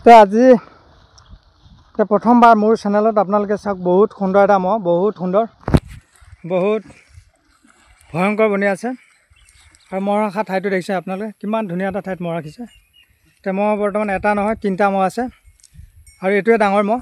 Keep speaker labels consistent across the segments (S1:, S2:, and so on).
S1: তো আজি প্ৰথমবাৰ মোৰ চেনেলত আপোনালোকে চাওক বহুত সুন্দৰ এটা মহ, বহুত সুন্দৰ, বহুত ভয়ংকৰ বনি আছে। আৰু মহ ৰখা ঠাইটো দেখিছে আপোনালোকে কিমান ধুনীয়া এটা ঠাইত মহ ৰাখিছে। তো মহ বৰ্তমান এটা নহয় 3টা মহ আছে আৰু এইটোৱে ডাঙৰ মহ।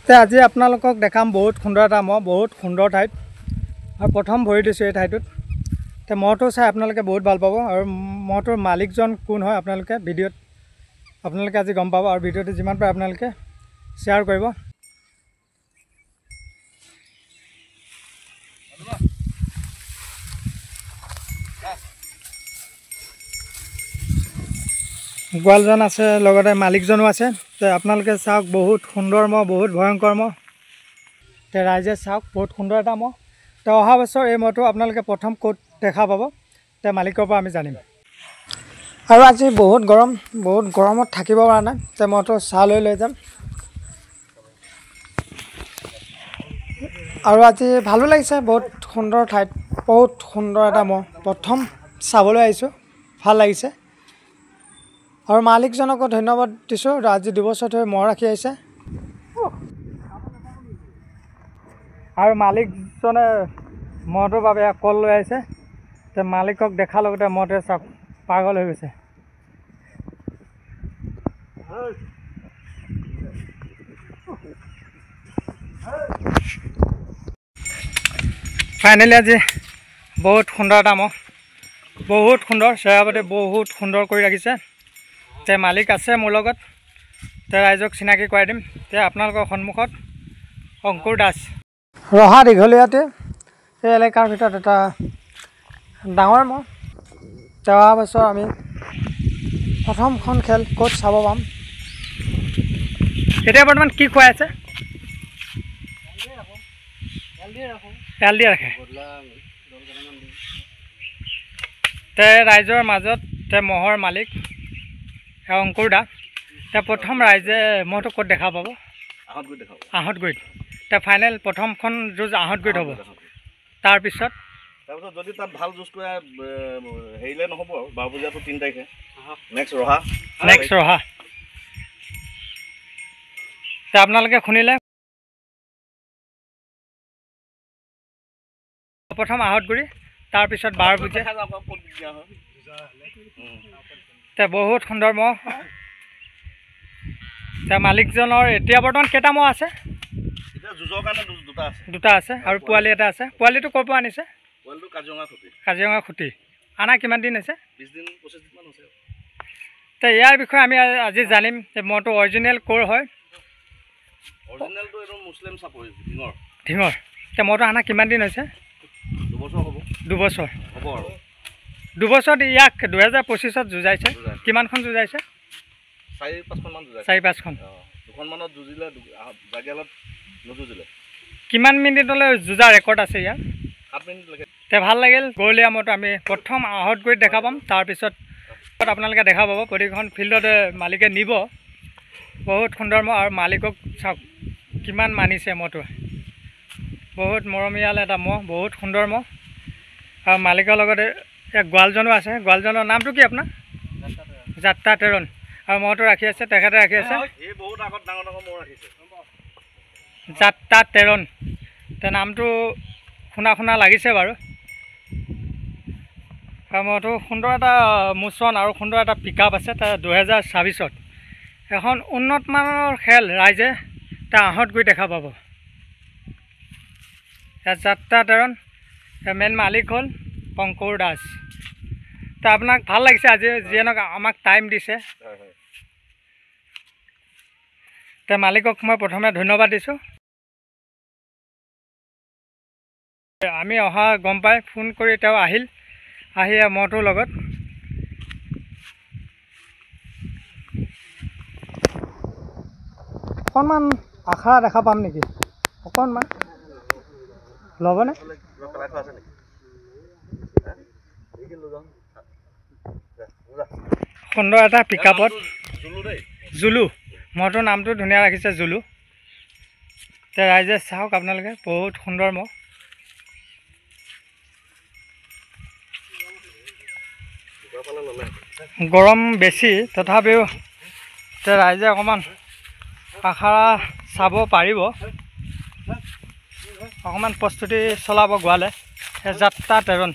S1: তো আজি আপোনালোকক দেখাম বহুত সুন্দৰ এটা মহ, বহুত সুন্দৰ ঠাইত। আৰু প্ৰথম ভৰি দিছোঁ এই ঠাইটোত। তো মহটো চাই আপোনালোকে বহুত ভাল পাব আৰু মহটোৰ মালিকজন কোন হয় আপোনালোকে ভিডিঅ'ত আজি গম পাব। আৰু ভিডিঅ'টো যিমান পাৰে আপোনালোকে শ্বেয়াৰ কৰিব। গোৱালজন আছে, লগতে মালিকজনো আছে। তো আপোনালোকে চাওক বহুত সুন্দৰ মহ, বহুত ভয়ংকৰ মহ। তো ৰাইজে চাওক বহুত সুন্দৰ এটা মহ। তো অহা বছৰ এই মহটো আপোনালোকে প্ৰথম ক'ত দেখা পাব, তো মালিকৰ পৰা আমি জানিম। আৰু আজি বহুত গৰম, বহুত গৰমত থাকিব পৰা নাই। তো মহটো চাহ লৈ যাম। আৰু আজি ভালো লাগিছে, বহুত সুন্দৰ ঠাইত, বহুত সুন্দৰ এটা মহ প্ৰথম চাবলৈ আহিছোঁ, ভাল লাগিছে। আৰু মালিকজনকো ধন্যবাদ দিছোঁ, আজি 2 বছৰ ধৰি মহ ৰাখি আহিছে। আৰু মালিকজনে মহটোৰ বাবে কল লৈ আহিছে। তো মালিকক দেখাৰ লগতে মহটোৱে চাওক পাগল হৈ গৈছে। ফাইনেলি আজি বহুত সুন্দৰ এটা মহ, বহুত সুন্দৰ, চেহেৰাপাতি বহুত সুন্দৰ কৰি ৰাখিছে। তে মালিক আছে মোৰ লগত, তে ৰাইজক চিনাকি কৰাই দিম। তে আপোনালোকৰ সন্মুখত অংকুৰ দাস। ৰহা দীঘলীয়াতে এই এলেকাৰ ভিতৰত এটা ডাঙৰ মহ। তে অহা বছৰ আমি প্ৰথমখন খেল ক'ত চাব পাম। এতিয়া বৰ্তমান কি খুৱাই আছে? এল দি ৰাখে। তে ৰাইজৰ মাজত তে মহৰ মালিক অংকুৰ দা। তে প্ৰথম ৰাইজে মহটো ক'ত দেখা পাব? আহঁতগুৰিত। তে ফাইনেল প্ৰথমখন যুঁজ আহঁতগুৰিত হ'ব। তাৰপিছত
S2: যদি তাত ভাল যুঁজ কৰে হেৰিলে নহ'ব আৰু 12 বজাতো 3 তাৰিখে নেক্সট ৰহা। তে আপোনালোকে শুনিলে, প্ৰথম আহঁতগুৰি, তাৰপিছত 12 বজা। তে বহুত সুন্দৰ মহ। তে মালিকজনৰ এতিয়া বৰ্তমান কেইটা মহ আছে? এতিয়া যুঁজৰ কাৰণে দুটা আছে আৰু পোৱালি এটা আছে। পোৱালিটো ক'ৰ পৰা আনিছে? পোৱালিটো কাজিৰঙা খুটি। আনা কিমান দিন হৈছে? 20 দিন 25 দিনমান হৈছে। তে ইয়াৰ বিষয়ে আমি আজি জানিম যে মহটো অৰিজিনেল ক'ৰ হয়। অৰিজিনেলটো এইটো মুছলিম চাপৰি ঢিঙৰ। তে মহটো আনা কিমান দিন হৈছে? 2 বছৰ হ'ব। 2 বছৰ হ'ব আৰু 2 বছৰত ইয়াক 2025ত যুঁজাইছে। কিমানখন যুঁজাইছে? 4-5খন মান যুঁজাইছে। 4-5খন। দুখনমানত যুঁজিলে, জাগিয়ালত নুযুঁজিলে। কিমান মিনিটলৈ যুঁজা ৰেকৰ্ড আছে ইয়াৰ? 7 মিনিটলৈকে। তে ভাল লাগিল। গৰুলীয়া মহটো আমি প্ৰথম আহঁতগুৰিত দেখা পাম, তাৰপিছত আপোনালোকে দেখা পাব প্ৰতিখন ফিল্ডতে মালিকে নিব। বহুত সুন্দৰ মহ আৰু মালিকক চাওক কিমান মানিছে মহটোৱে। বহুত মৰমীয়াল এটা মহ, বহুত সুন্দৰ মহ। আৰু মালিকৰ লগতে এক গোৱালজনো আছে। গোৱালজনৰ নামটো কি আপোনাৰ? যাত্ৰা তেৰণ। আৰু মহটো ৰাখি আছে, তেখেতে ৰাখি আছে বহুত আগত ডাঙৰ মহ ৰাখিছে, যাত্ৰা তেৰণ। তে নামটো শুনা লাগিছে বাৰু। আৰু মহটো সুন্দৰ এটা মোচন আৰু সুন্দৰ এটা পিকআপ আছে। তাৰ 2026ত এখন উন্নতমানৰ খেল ৰাইজে তাৰ আহঁতগুৰি দেখা পাব। যাত্ৰা তেৰণ। মেইন মালিক হ'ল অংকুৰ দাস। তো আপোনাক ভাল লাগিছে আজি যিজনক আমাক টাইম দিছে। তে মালিকক মই প্ৰথমে ধন্যবাদ দিছোঁ। আমি অহা গম পাই ফোন কৰি তেওঁ আহি মহটোৰ লগত অকণমান আখৰা দেখা পাম নেকি? অকণমান ল'বনে? সুন্দৰ এটা পিকআপত জুলু। মহটোৰ নামটো ধুনীয়া ৰাখিছে, জুলু। তে ৰাইজে চাওক আপোনালোকে বহুত সুন্দৰ মহ।
S1: গৰম বেছি তথাপিও ৰাইজে অকণমান আখৰা চাব পাৰিব অকণমান প্ৰস্তুতি চলাব গোৱালে যাত্ৰা প্ৰেৰণ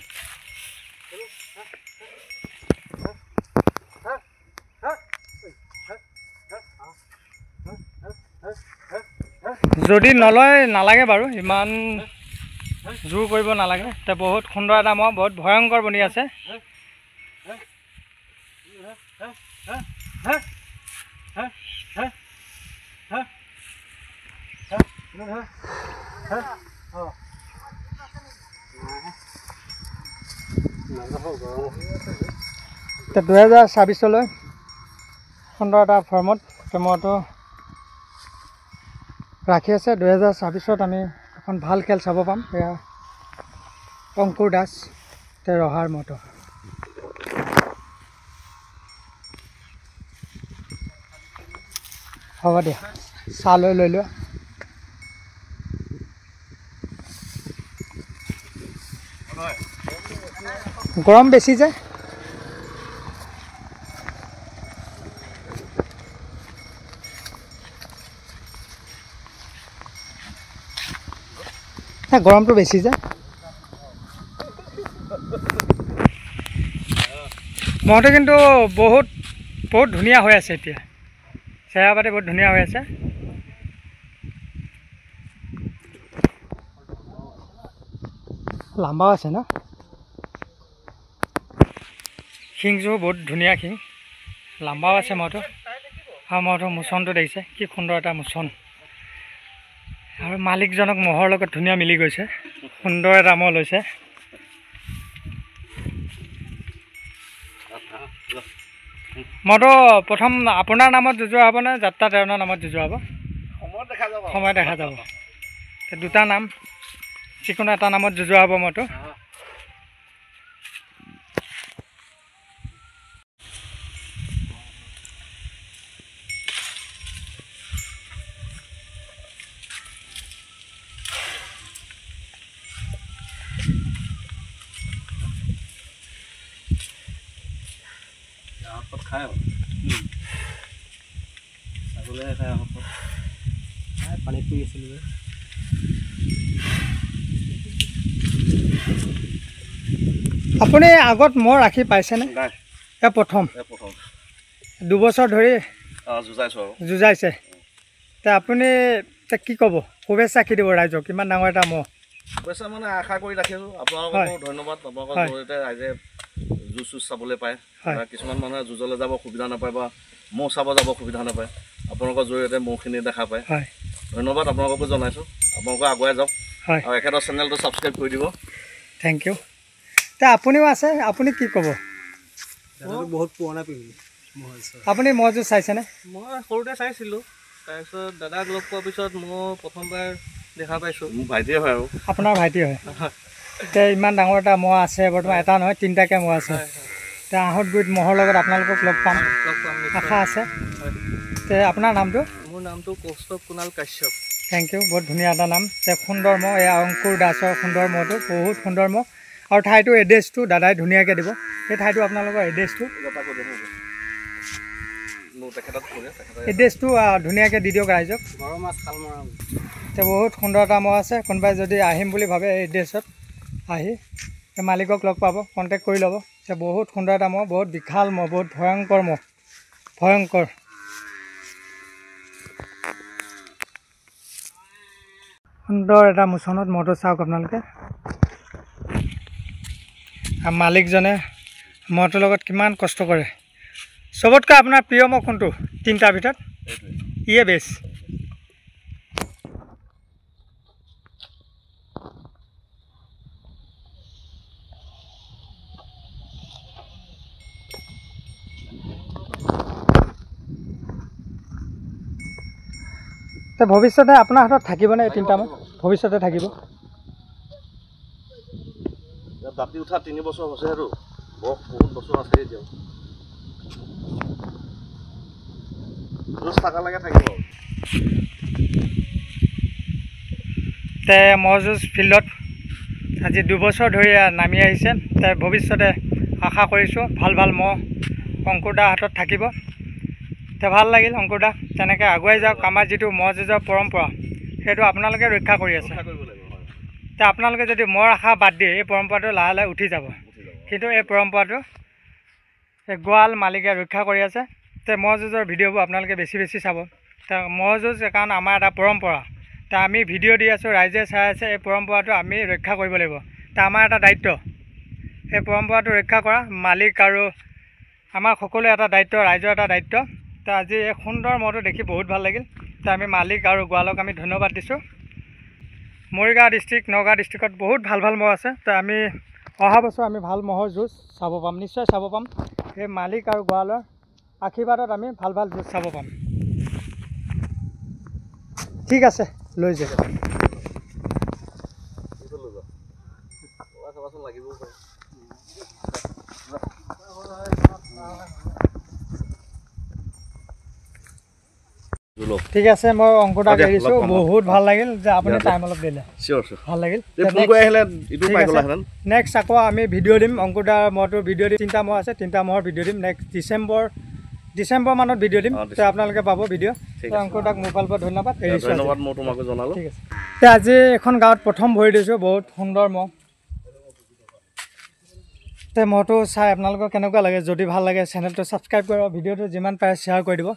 S1: যদি নলয় নালাগে বাৰু ইমান জোৰ কৰিব নালাগে তে বহুত সুন্দৰ এটা মহ বহুত ভয়ংকৰ বনি আছে তে 2026লৈ সুন্দৰ এটা ফৰ্মত মহটো ৰাখি আছে 2026ত আমি এখন ভাল খেল চাব পাম এয়া অংকুৰ দাস তে ৰহাৰ মহটো হ'ব দিয়া চাহ লৈ লোৱা গৰম বেছি যে গৰমটো বেছি যে মহটো কিন্তু বহুত ধুনীয়া হৈ আছে এতিয়া চেহেৰা পাতি বহুত ধুনীয়া হৈ আছে লাম্বাও আছে ন শিংযোৰ বহুত ধুনীয়া শিং লাম্বাও আছে মহটো আৰু মহটো মোচনটো দেখিছে কি সুন্দৰ এটা মোচন আৰু মালিকজনক মহৰ লগত ধুনীয়া মিলি গৈছে সুন্দৰ এটা মহ লৈছে মহটো প্ৰথম আপোনাৰ নামত যুঁজোৱা হ'ব নে যাত্ৰা প্ৰেৰণৰ নামত যুঁজোৱা হ'ব সময় দেখা যাব দুটা নাম যিকোনো এটা নামত যুঁজোৱা হ'ব মহটো
S2: পানীত পৰি আছিল
S1: আপুনি আগত মহ ৰাখি পাইছেনে এ প্ৰথম 2 বছৰ ধৰি যুঁজাইছে তে আপুনি কি ক'ব শুভেচ্ছা কি দিব ৰাইজক কিমান ডাঙৰ এটা মহ
S2: শুভেচ্ছা মানে আশা কৰি ৰাখিছোঁ আপোনালোকক ধন্যবাদ আপোনালোকৰ জৰিয়তে ৰাইজে যুঁজ চাবলৈ পায় কিছুমান মানুহে যুঁজলৈ যাব সুবিধা নাপায় বা মহ চাব যাব সুবিধা নাপায় আপোনালোকৰ জৰিয়তে মহখিনি দেখা পায় ধন্যবাদ আপোনালোককো জনাইছোঁ আপোনালোকে আগুৱাই যাওক আৰু একেটা চেনেলটো ছাবস্ক্ৰাইব কৰি দিব
S1: থেংক ইউ তে আপুনিও আছে আপুনি কি ক'ব
S2: বহুত পুৰণা পিন্ধি
S1: আপুনি মহযোৰ চাইছেনে
S2: মই সৰুতে চাইছিলোঁ তাৰপিছত দাদাক লগ পোৱাৰ পিছত মই প্ৰথমবাৰ দেখা পাইছোঁ মোৰ ভাইটিয়ে হয় আৰু
S1: আপোনাৰ ভাইটি হয় তে ইমান ডাঙৰ এটা মহ আছে বৰ্তমান এটা নহয় 3টাকৈ মহ আছে তে আহত গুৰিত মহৰ লগত আপোনালোকক লগ পাম আশা আছে তে আপোনাৰ নামটো
S2: মোৰ নামটো কৌস্তৱ কুণাল কাশ্যপ
S1: থেংক ইউ বহুত ধুনীয়া এটা নাম তে সুন্দৰ মহ এয়া অংকুৰ দাসৰ সুন্দৰ মহটো বহুত সুন্দৰ মহ আৰু ঠাইটো এড্ৰেছটো দাদাই ধুনীয়াকৈ দিব সেই ঠাইটো আপোনালোকৰ এড্ৰেছটো ধুনীয়াকৈ দি দিয়ক ৰাইজক তে বহুত সুন্দৰ এটা মহ আছে কোনোবাই যদি আহিম বুলি ভাবে এই এড্ৰেছত আহি মালিকক লগ পাব কণ্টেক্ট কৰি ল'ব তে বহুত সুন্দৰ এটা মহ বহুত বিশাল মহ বহুত ভয়ংকৰ মহ ভয়ংকৰ সুন্দৰ এটা মোচনত মহটো চাওক আপোনালোকে মালিকজনে মহটোৰ লগত কিমান কষ্ট কৰে চবতকৈ আপোনাৰ প্ৰিয় মহ কোনটো 3টাৰ ভিতৰত ইয়ে বেছ তে ভৱিষ্যতে আপোনাৰ হাতত থাকিবনে এই 3টা মহ ভৱিষ্যতে থাকিব
S2: দাঁতি উঠা 3 বছৰ হৈছে আৰু বহুত বছৰ আছে এতিয়াও থাকা লাগে থাকিব
S1: তে মহ যুঁজ ফিল্ডত আজি 2 বছৰ ধৰি নামি আহিছে তে ভৱিষ্যতে আশা কৰিছোঁ ভাল ভাল মহ অংকুৰ দাৰ হাতত থাকিব। তে ভাল লাগিল অংকুৰ দা, তেনেকৈ আগুৱাই যাওক। আমাৰ যিটো মহ যুঁজৰ পৰম্পৰা সেইটো আপোনালোকে ৰক্ষা কৰি আছে। তে আপোনালোকে যদি মহৰ আশা বাদ দিয়ে এই পৰম্পৰাটো লাহে লাহে উঠি যাব। কিন্তু এই পৰম্পৰাটো এই গোৱাল মালিকে ৰক্ষা কৰি আছে। তে মহ যুঁজৰ ভিডিঅ'বোৰ আপোনালোকে বেছি বেছি চাব। তে মহ যুঁজ কাৰণ আমাৰ এটা পৰম্পৰা। তে আমি ভিডিঅ' দি আছোঁ, ৰাইজে চাই আছে, এই পৰম্পৰাটো আমি ৰক্ষা কৰিব লাগিব। তে আমাৰ এটা দায়িত্ব এই পৰম্পৰাটো ৰক্ষা কৰা, মালিক আৰু আমাৰ সকলোৱে এটা দায়িত্ব, ৰাইজৰ এটা দায়িত্ব। তো আজি এই সুন্দৰ মহটো দেখি বহুত ভাল লাগিল। তো আমি মালিক আৰু গোৱালক আমি ধন্যবাদ দিছোঁ। মৰিগাঁও ডিষ্ট্ৰিক্ট, নগাঁও ডিষ্ট্ৰিক্টত বহুত ভাল ভাল মহ আছে। তো আমি অহা বছৰ আমি ভাল মহৰ যুঁজ চাব পাম, নিশ্চয় চাব পাম। এই মালিক আৰু গোৱালৰ আশীৰ্বাদত আমি ভাল ভাল যুঁজ চাব পাম। ঠিক আছে, লৈ যাওক। ঠিক আছে, মই অংকুৰদাক এৰিছোঁ। বহুত ভাল লাগিল যে আপুনি টাইম অলপ দিলে। ভাল লাগিল। নেক্সট আকৌ আমি ভিডিঅ' দিম অংকুৰদাৰ মহটোৰ ভিডিঅ' দিম। 3টা মহ আছে, 3টা মহৰ ভিডিঅ' দিম। নেক্সট ডিচেম্বৰ মানত ভিডিঅ' দিম। তো আপোনালোকে পাব ভিডিঅ'। অংকুৰদাক মোৰ ফালৰ পৰা ধন্যবাদ, এৰিছোঁ। ঠিক আছে। তো আজি এখন গাঁৱত প্ৰথম ভৰি দিছোঁ, বহুত সুন্দৰ মহ। তো মহটো চাই আপোনালোকৰ কেনেকুৱা লাগে? যদি ভাল লাগে চেনেলটো ছাবস্ক্ৰাইব কৰিব, ভিডিঅ'টো যিমান পাৰে শ্বেয়াৰ কৰি দিব।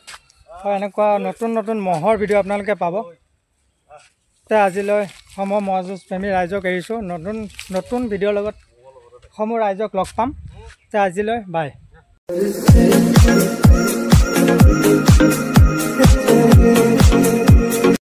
S1: হয়, এনেকুৱা নতুন নতুন মহৰ ভিডিঅ' আপোনালোকে পাব। তে আজিলৈ সমূহ মহ যুঁজ প্ৰেমী ৰাইজক এৰিছোঁ। নতুন নতুন ভিডিঅ'ৰ লগত সমূহ ৰাইজক লগ পাম। তে আজিলৈ বাই।